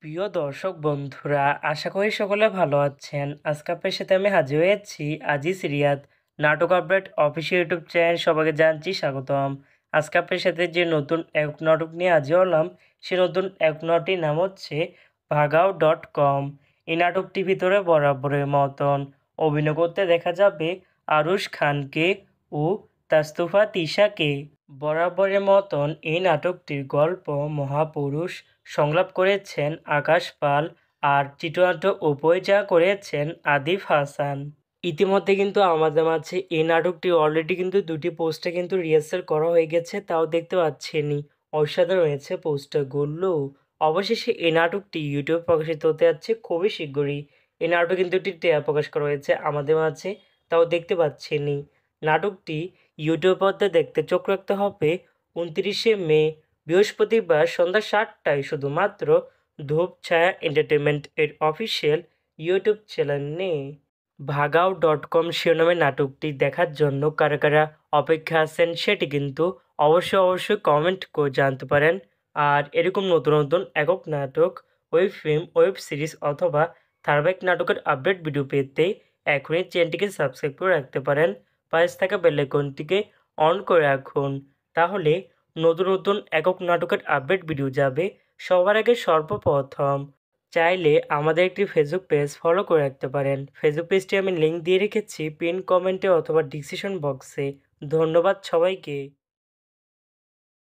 প্রিয় দর্শক বন্ধুরা, আশা করি সকলে ভালো আছেন। আজকে আপনার সাথে আমি হাজির হয়েছি আজিজ রিয়াদ নাটক আপডেট অফিসিয়াল ইউটিউব চ্যানেল। সবাইকে জানছি স্বাগতম। আজকে আপনার সাথে যে নতুন এক নাটক নিয়ে হাজির হলাম, সে নতুন এক নাটকটির নাম হচ্ছে ভাগাও.কম। এই নাটকটির ভিতরে বরাবরের মতন অভিনয় করতে দেখা যাবে আরুশ খানকে ও তাস্তফা তিশাকে। বরাবরের মতন এই নাটকটির গল্প মহাপুরুষ সংলাপ করেছেন আকাশ পাল, আর চিত্রনাট্য ও পরিচালনা করেছেন আদিফ হাসান। ইতিমধ্যে কিন্তু আমাদের মাঝে এই নাটকটি অলরেডি কিন্তু দুটি পোস্টে কিন্তু রিহার্সাল করা হয়ে গেছে, তাও দেখতে পাচ্ছেনই অসাধারণ হয়েছে পোস্টারগুলো। অবশেষে এই নাটকটি ইউটিউবে প্রকাশিত হতে যাচ্ছে খুবই শীঘ্রই। এই নাটক কিন্তু একটি ট্রেলার প্রকাশ করা হয়েছে আমাদের মাঝে, তাও দেখতে পাচ্ছেনই। নাটকটি ইউটিউব পর্দায় দেখতে চোখ রাখতে হবে 29শে মে বৃহস্পতিবার সন্ধ্যা 7টায় শুধুমাত্র ধূপছায়া এন্টারটেনমেন্ট এর অফিসিয়াল ইউটিউব চ্যানেলে। ভাগাও.কম শিরোনামের নাটকটি দেখার জন্য কারা কারা অপেক্ষা আছেন সেটি কিন্তু অবশ্যই কমেন্ট করে জানতে পারেন। আর এরকম নতুন নতুন একক নাটক, ওয়েব ফিল্ম, ওয়েব সিরিজ অথবা ধারাবাহিক নাটকের আপডেট ভিডিও পেতে এখনই চ্যানেলটিকে সাবস্ক্রাইব করে রাখতে পারেন। পাশে থাকা বেল আইকনটিকে অন করে রাখুন, তাহলে নতুন নতুন একক নাটকের আপডেট ভিডিও যাবে সবার আগে সর্বপ্রথম। চাইলে আমাদের একটি ফেসবুক পেজ ফলো করে রাখতে পারেন। ফেসবুক পেজটি আমি লিঙ্ক দিয়ে রেখেছি পিন কমেন্টে অথবা ডিসক্রিপশন বক্সে। ধন্যবাদ সবাইকে।